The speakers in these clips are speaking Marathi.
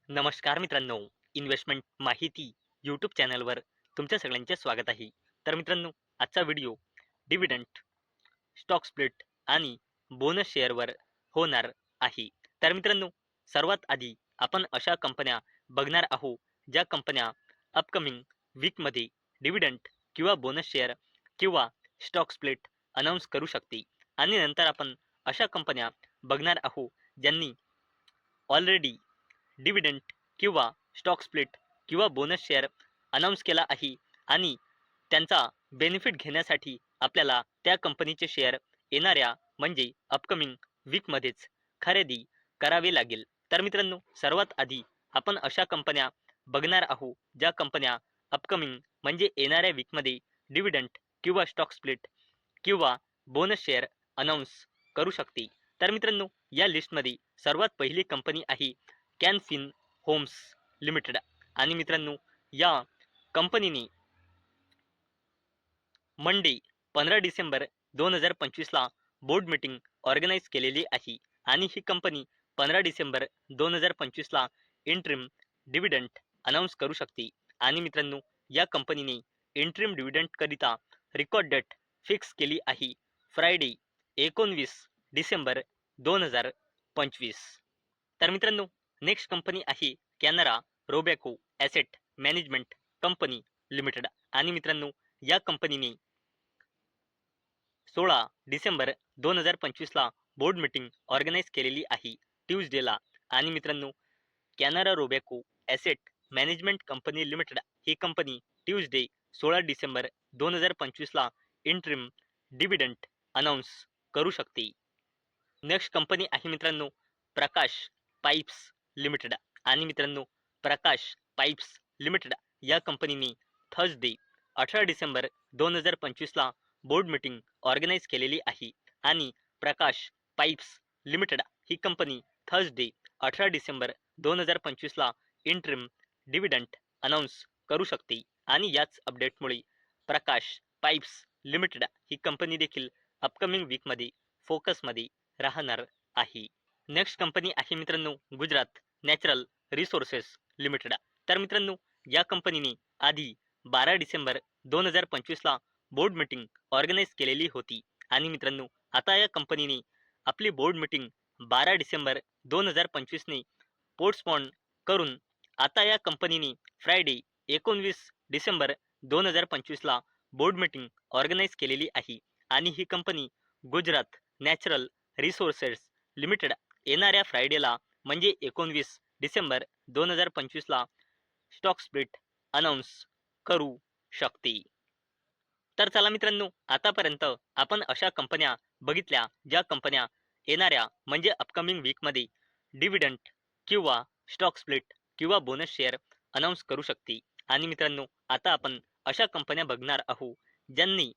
नमस्कार मित्रांनो, इन्व्हेस्टमेंट माहिती यूट्यूब चॅनलवर तुमच्या सगळ्यांचे स्वागत आहे. तर मित्रांनो, आजचा व्हिडिओ डिव्हिडंड, स्टॉक स्प्लिट आणि बोनस शेअरवर होणार आहे. तर मित्रांनो, सर्वात आधी आपण अशा कंपन्या बघणार आहोत ज्या कंपन्या अपकमिंग वीकमध्ये डिव्हिडंड किंवा बोनस शेअर किंवा स्टॉक स्प्लिट अनाऊन्स करू शकते. आणि नंतर आपण अशा कंपन्या बघणार आहोत ज्यांनी ऑलरेडी डिव्हिडंड किंवा स्टॉक स्प्लिट किंवा बोनस शेअर अनाऊन्स केला आहे आणि त्यांचा बेनिफिट घेण्यासाठी आपल्याला त्या कंपनीचे शेअर येणाऱ्या म्हणजे अपकमिंग वीकमध्येच खरेदी करावी लागेल. तर मित्रांनो, सर्वात आधी आपण अशा कंपन्या बघणार आहोत ज्या कंपन्या अपकमिंग म्हणजे येणाऱ्या वीकमध्ये डिव्हिडंड किंवा स्टॉक स्प्लिट किंवा बोनस शेअर अनाऊन्स करू शकते. तर मित्रांनो, या लिस्टमध्ये सर्वात पहिली कंपनी आहे कॅनफिन होम्स लिमिटेड. आणि मित्रांनो, या कंपनीने मंडे 15 डिसेंबर 2025ला बोर्ड मीटिंग ऑर्गनाईज केलेली आहे आणि ही कंपनी 15 डिसेंबर 2025ला इंटरिम डिव्हिडंड अनाऊन्स करू शकते. आणि मित्रांनो, या कंपनीने इंटरिम डिव्हिडंड करिता रेकॉर्ड डेट फिक्स केली आहे फ्रायडे 19 डिसेंबर 2025. तर मित्रांनो, नेक्स्ट कंपनी आहे Canara Robeco asset management company limited. आणि मित्रांनो, या कंपनीने 16 डिसेंबर 2025ला बोर्ड मीटिंग ऑर्गनाईज केलेली आहे ट्यूजडेला. आणि मित्रांनो, Canara Robeco asset management company limited ही कंपनी ट्यूजडे 16 डिसेंबर 2025ला इंटरिम डिव्हिडंड अनाऊन्स करू शकते. नेक्स्ट कंपनी आहे मित्रांनो प्रकाश पाईप्स लिमिटेड. आणि मित्रांनो, प्रकाश पाईप्स लिमिटेड या कंपनीने थर्सडे 18 डिसेंबर 2025ला बोर्ड मीटिंग ऑर्गनाईज केलेली आहे आणि प्रकाश पाईप्स लिमिटेड ही कंपनी थर्सडे 18 डिसेंबर 2025ला इंटरिम डिव्हिडंड अनाऊन्स करू शकते. आणि याच अपडेटमुळे प्रकाश पाईप्स लिमिटेड ही कंपनी देखील अपकमिंग वीकमध्ये फोकसमध्ये राहणार आहे. नेक्स्ट कंपनी आहे मित्रांनो गुजरात नॅचरल रिसोर्सेस लिमिटेड. तर मित्रांनो, या कंपनीने आधी 12 डिसेंबर 2025ला बोर्ड मीटिंग ऑर्गनाईज केलेली होती. आणि मित्रांनो, आता या कंपनीने आपली बोर्ड मीटिंग 12 डिसेंबर 2025ने पोस्टपोन करून आता या कंपनीने फ्रायडे 19 डिसेंबर 2025ला बोर्ड मीटिंग ऑर्गनाईज केलेली आहे. आणि ही company Gujarat natural resources limited येणाऱ्या फ्रायडेला म्हणजे 19 डिसेंबर 2025ला स्टॉक स्प्लिट अनाऊन्स करू शकते. तर चला मित्रांनो, आतापर्यंत आपण अशा कंपन्या बघितल्या ज्या कंपन्या येणाऱ्या म्हणजे अपकमिंग वीकमध्ये डिव्हिडंड किंवा स्टॉक स्प्लिट किंवा बोनस शेअर अनाऊन्स करू शकते. आणि मित्रांनो, आता आपण अशा कंपन्या बघणार आहोत ज्यांनी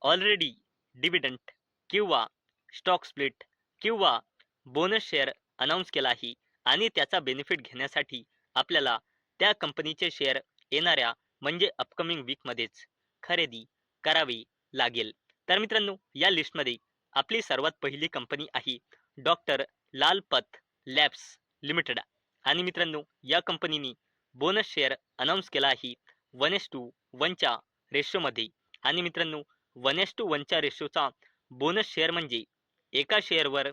ऑलरेडी डिव्हिडंड किंवा स्टॉक स्प्लिट किंवा बोनस शेअर अनाऊन्स केला आहे आणि त्याचा बेनिफिट घेण्यासाठी आपल्याला त्या कंपनीचे शेअर येणाऱ्या म्हणजे अपकमिंग वीकमध्येच खरेदी करावी लागेल. तर मित्रांनो, या लिस्टमध्ये आपली सर्वात पहिली कंपनी आहे डॉक्टर लालपत लॅब्स लिमिटेड. आणि मित्रांनो, या कंपनीने बोनस शेअर अनाऊन्स केला आहे 1:1च्या रेशोमध्ये. आणि मित्रांनो, 1:1च्या रेशोचा बोनस शेअर म्हणजे एका शेअरवर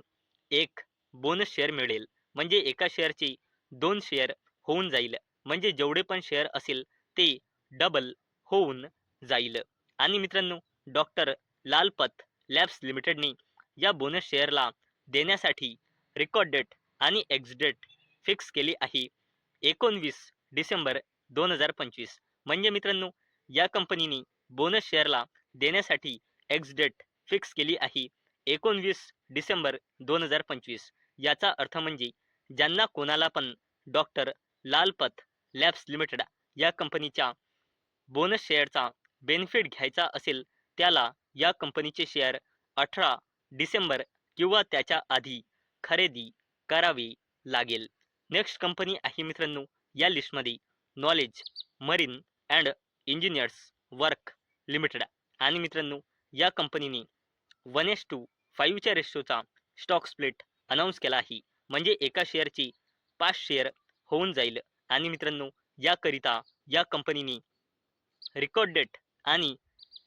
एक बोनस शेअर मिळेल. म्हणजे एका शेअरचे 2 शेअर होऊन जाईल. म्हणजे जेवढे पण शेअर असेल ते डबल होऊन जाईल. आणि मित्रांनो, डॉक्टर लालपत लॅब्स लिमिटेडने या बोनस शेअरला देण्यासाठी रेकॉर्ड डेट आणि एक्स डेट फिक्स केली आहे 19 डिसेंबर 2025. म्हणजे मित्रांनो, या कंपनीने बोनस शेअरला देण्यासाठी एक्स डेट फिक्स केली आहे 19 डिसेंबर 2025. याचा अर्थ म्हणजे ज्यांना कोणाला पण डॉक्टर लालपत लॅब्स लिमिटेड या कंपनीच्या बोनस शेअरचा बेनिफिट घ्यायचा असेल त्याला या कंपनीचे शेअर 18 डिसेंबर किंवा त्याच्या आधी खरेदी करावी लागेल. नेक्स्ट कंपनी आहे मित्रांनो या लिस्टमध्ये knowledge marine and engineers work limited. आणि मित्रांनो, या कंपनीने 1:5च्या रेशोचा स्टॉक स्प्लिट अनाऊन्स केला आहे. म्हणजे एका शेअरची 5 शेअर होऊन जाईल. आणि मित्रांनो, याकरिता या कंपनीने रेकॉर्ड डेट आणि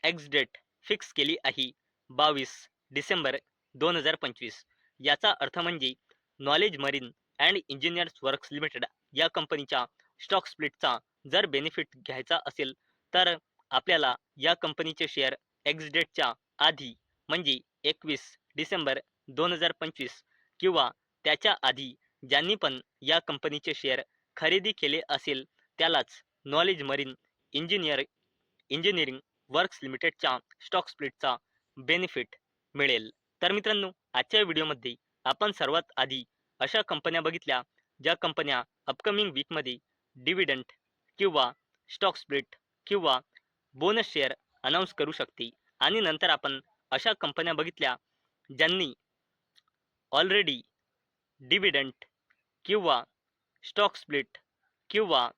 एक्स डेट फिक्स केली आहे 22 डिसेंबर 2025. याचा अर्थ म्हणजे knowledge marine and engineers works limited या कंपनीच्या स्टॉक स्प्लिटचा जर बेनिफिट घ्यायचा असेल तर आपल्याला या कंपनीचे शेअर एक्स डेटच्या आधी म्हणजे 21 डिसेंबर 2025 किंवा त्याच्या आधी ज्यांनी पण या कंपनीचे शेअर खरेदी केले असेल त्यालाच knowledge marine engineer engineering works लिमिटेडच्या स्टॉक स्प्लिटचा बेनिफिट मिळेल. तर मित्रांनो, आजच्या व्हिडिओमध्ये आपण सर्वात आधी अशा कंपन्या बघितल्या ज्या कंपन्या अपकमिंग वीकमध्ये डिव्हिडंड किंवा स्टॉक स्प्लिट किंवा बोनस शेअर अनाऊन्स करू शकते. आणि नंतर आपण अशा कंपन्या बघितल्या ज्यांनी ऑलरेडी डिव्हिडंड किंवा स्टॉक स्प्लिट किंवा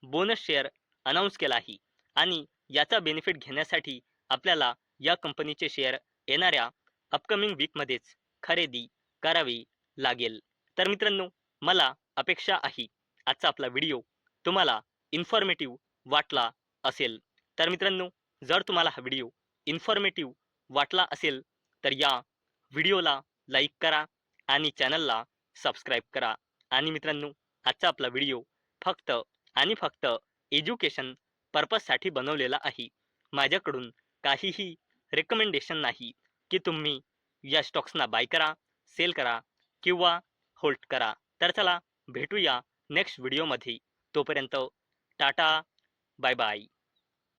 बोनस शेअर अनाऊन्स केला आहे आणि याचा बेनिफिट घेण्यासाठी आपल्याला या कंपनीचे शेअर येणाऱ्या अपकमिंग वीकमध्येच खरेदी करावी लागेल. तर मित्रांनो, मला अपेक्षा आहे आजचा आपला व्हिडिओ तुम्हाला इन्फॉर्मेटिव्ह वाटला असेल. तर मित्रांनो, जर तुम्हाला हा व्हिडिओ इन्फॉर्मेटिव्ह वाटला असेल तर या व्हिडिओला लाईक करा आणि चॅनलला सबस्क्राईब करा. आणि मित्रांनो, आजचा आपला व्हिडिओ फक्त आणि फक्त एज्युकेशन पर्पजसाठी बनवलेला आहे. माझ्याकडून काहीही रेकमेंडेशन नाही की तुम्ही या स्टॉक्सना बाय करा, सेल करा किंवा होल्ड करा. तर चला भेटूया नेक्स्ट व्हिडिओमध्ये. तोपर्यंत टाटा, बाय बाय.